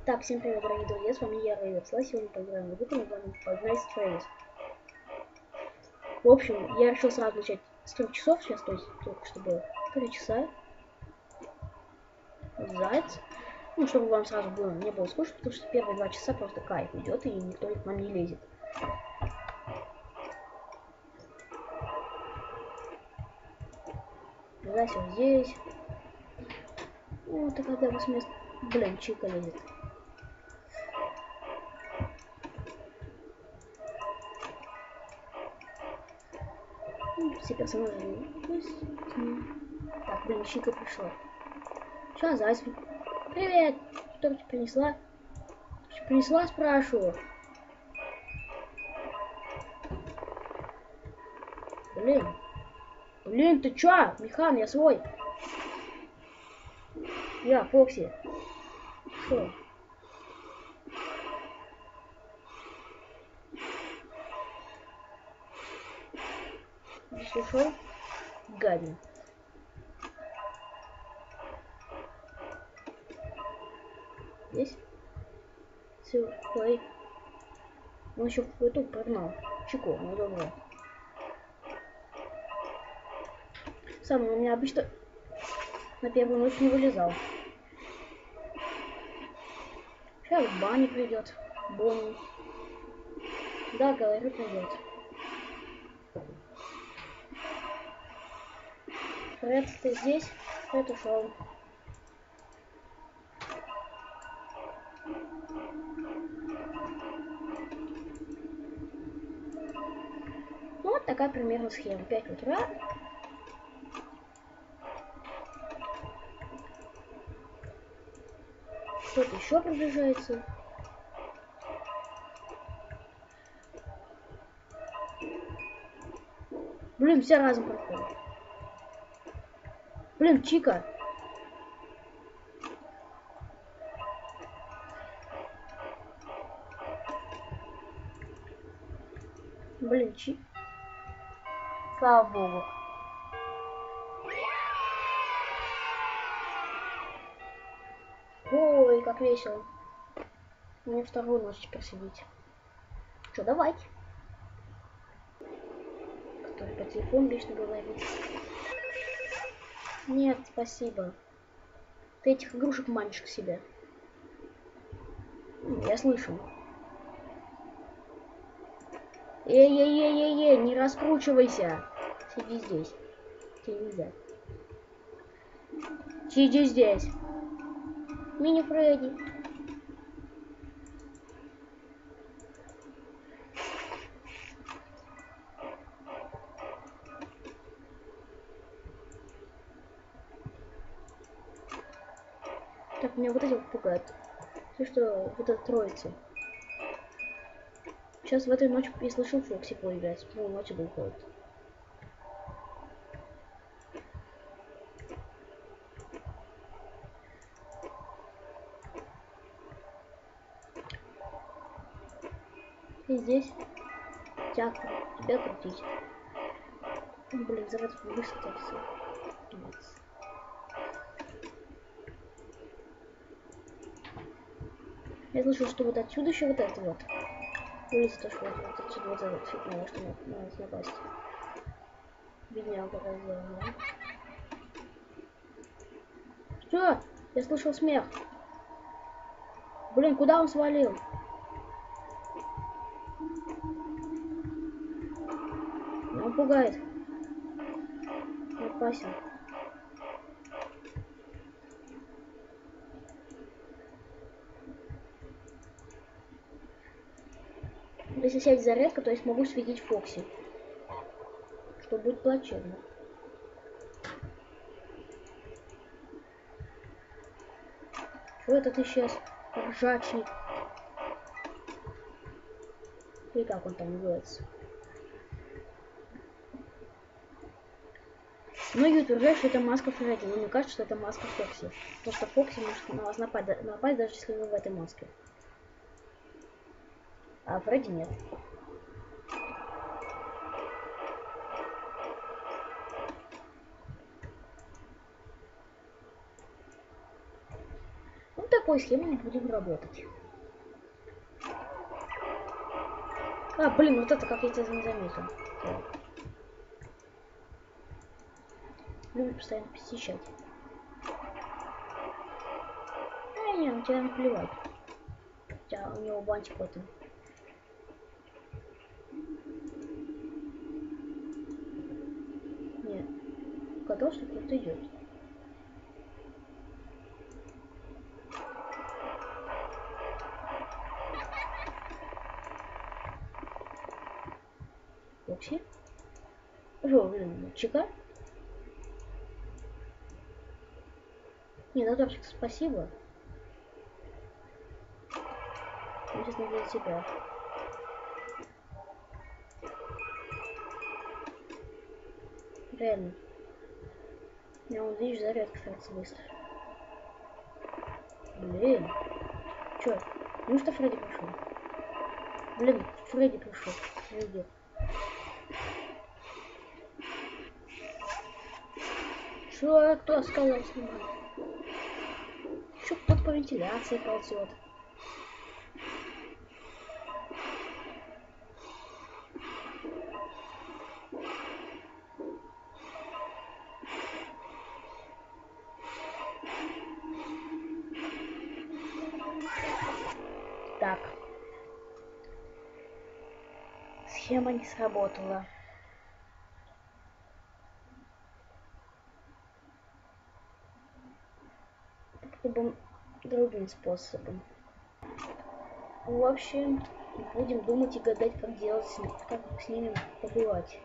Так, всем привет, дорогие друзья, с вами я, Рейверсла. Сегодня поиграем в игру, названную Five Nights at Freddy's. В общем, я решил сразу начать с 3 часов, сейчас, то есть только что было 3 часа. Заяц. Ну, чтобы вам сразу было, не было скучно, потому что первые 2 часа просто кайф идет, и никто к нам не лезет. Заяц вот здесь. Вот, а когда вы с места... Блин, Чика лезет. Все персонажи есть. Так, блин, Чика пришла. Сейчас, Заяц. Привет! Что ты принесла? Что принесла, спрашиваю. Блин. Блин, ты чё? Михан, я свой. Я, Фокси. Что? Здесь ушел? Гадин. Здесь? Все, плей. Он еще в эту прогнал. Чико, ну добро. Сам он у меня обычно на первую ночь не вылезал. Сейчас в бане придет. Бонни. Да, говорю, придет. Фред, ты здесь? Фред ушел. Ну, вот такая примерно схема. 5 утра. Кто-то еще приближается. Блин, все разом проходят. Блин, Чика. Блин, Слава богу. Ой, как весело. Мне вторую ночь теперь сидеть. Что, давайте. Который по телефону лично говорит. Нет, спасибо. Ты этих игрушек манишь к себе. Я слышу. Эй, не раскручивайся. Сиди здесь. Тебе нельзя. Сиди здесь. Мини Фредди. Так, меня вот эти вот пугают. Все, что вот эта троица. Сейчас в этой ночи я слышал, Фокси появляется. Потому что ночью выходит. Ты здесь? Тебя крутить. Блин, завод быстро все. Я слышал, что вот отсюда еще вот это вот. Улица тоже вот отсюда вот этот фигня, что надо напасть. Бедняга разделана, да? Что? Я слышал смех. Блин, куда он свалил? Он пугает. Он опасен. Если сядет зарядка, то я смогу светить Фокси. Что будет плачевно. Что этот исчез? Ржачник. Или как он там называется? Многие утверждают, что это маска Фредди, но мне кажется, что это маска Фокси. Потому что Фокси может на вас напасть, даже если вы в этой маске. А Фредди нет. Ну, такой схеме будем работать. А, блин, вот это как я тебя не заметил. Любит постоянно посещать. Не, на тебя наплевать. Хотя у него бантик в этом. Нет. Готов, что кто-то идет. Окси? Что, блин, чека? Не, ну топчик, спасибо. Я сейчас надеюсь тебя. Реально. Я вот видишь, зарядка становится быстро. Блин. Чё? Ну что Фредди пришел? Блин, Фредди пришел. Видел. Чё? Кто сказал снимать? Чё кто-то по вентиляции ползет? Так. Схема не сработала. Попробуем другим способом. В общем, будем думать и гадать, как делать, как с ними побывать.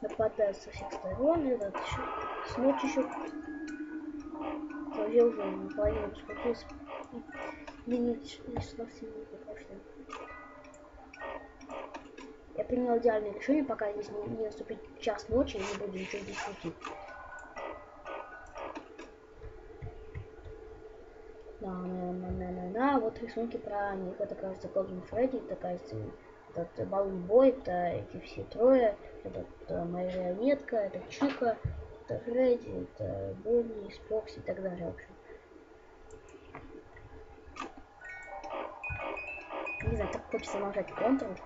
Нападают со всех сторон, этот смочь еще. Я уже наполовину спустился. Я принял идеальное решение, пока здесь не наступит час ночи, и не буду ничего здесь крутить. Вот рисунки про них. Это, кажется, Golden Фредди, это, кажется, этот Балун Бой, это эти все трое, это марионетка, это Чика, это Фредди, это Бонни, Спокси и так далее, в общем. Не знаю, так хочется нажать Ctrl,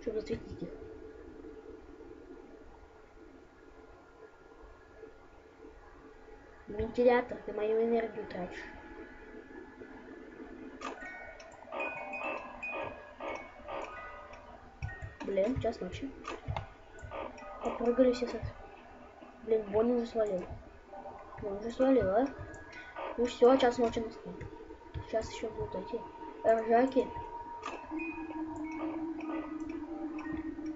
чтобы засветить их. Вентилятор, ты мою энергию тратишь. Блин, час ночи. Попрыгали все с этого. Блин, Бонни уже свалил. Ну, уже свалил, а? Ну все, час ночи настал. Сейчас еще будут эти ржаки.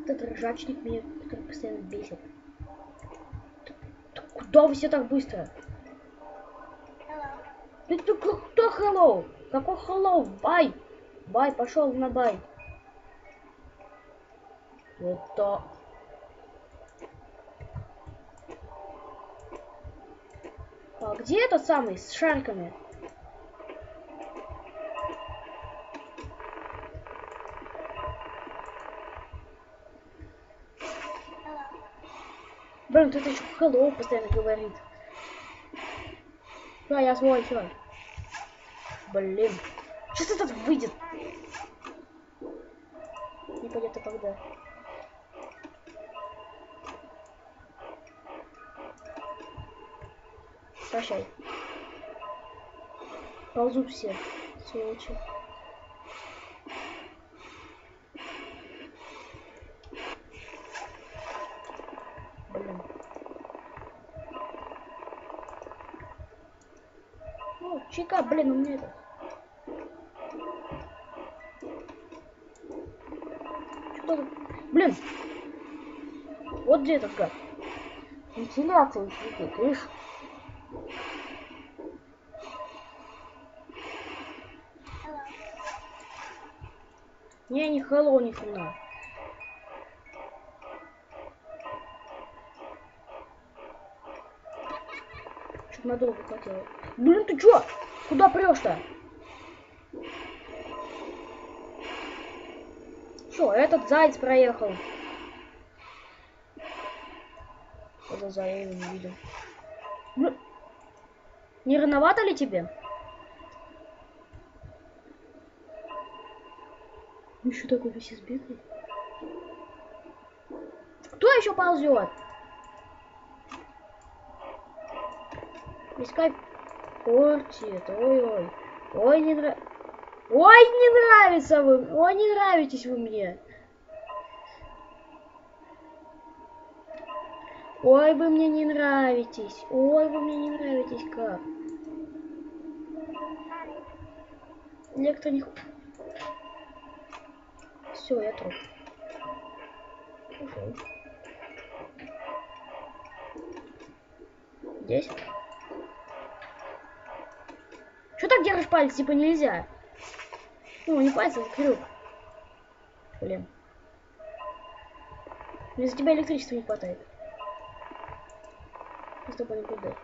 Этот ржачник меня постоянно бесит. Куда вы все так быстро? Ты кто hello? Какой hello? Бай! Бай, пошел на бай. Это... А где этот самый с шариками? Блин, тут еще hello постоянно говорит. Да, я свой, все. Блин. Сейчас этот выйдет. Не пойдет, а когда? Прощай. Ползут все, сволочи. Блин. Ну, Чика, блин, у меня это. Что тут? Блин. Вот где этот гад. Вентиляция сидит, видишь? Не hello, ни хрена. Чуть надолго хотела. Блин, ты чё? Куда прешь-то? Чё, этот заяц проехал. Это заяц, я его не видел. Блин. Не рановато ли тебе? Еще такой весь избитый. Кто еще ползет? Искать портит. Ой-ой. Ой, не нравится. Ой, не нравится вы. Ой, не нравитесь вы мне. Ой, вы мне не нравитесь. Ой, вы мне не нравитесь как. Электроник. Все, я труп. Ушел. Здесь. Что так держишь палец? Типа нельзя. Ну, не палец, а крюк. Блин. Из-за тебя электричества не хватает. Я с тобой никуда.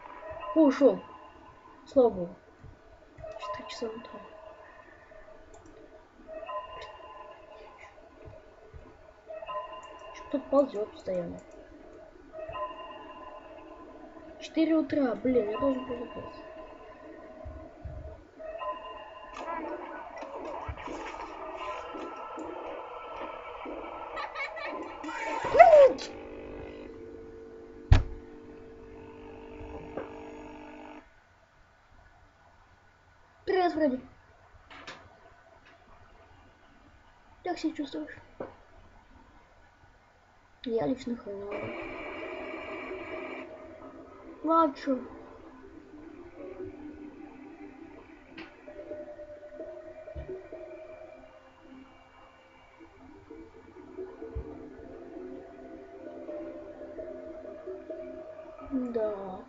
О, ушел. Слава богу. 4 часа утра. Что-то ползет постоянно. 4 утра, блин, я должен просыпаться. Привет, Фредди. Как себя чувствуешь? Я лично хреново. Ладно, что? Да.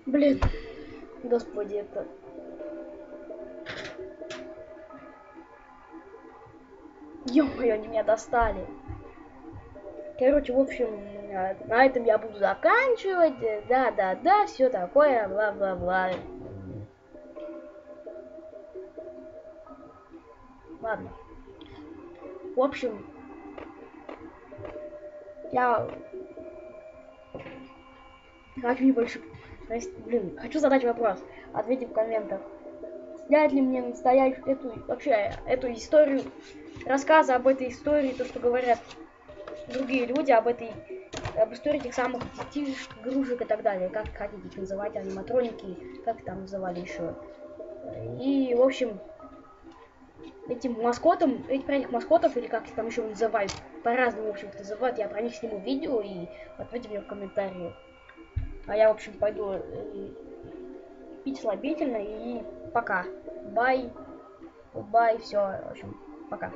Блин. Господи, это... Ё-моё, они меня достали. Короче, в общем, на этом я буду заканчивать. Да, все такое, бла-бла-бла. Ладно. В общем, я хочу небольшой... Блин, хочу задать вопрос. Ответьте в комментах. Снять ли мне настоящую эту историю, рассказы об этой истории, то, что говорят другие люди об истории этих самых детишек, игрушек и так далее. Как хотите их называть, аниматроники, как там называли еще. И, в общем, этим маскотам, про этих маскотов, или как их там еще называют, по-разному, в общем, называют, я про них сниму видео и ответьте мне в комментарии. А я, в общем, пойду пить слабительно и пока. Бай, все, в общем, пока.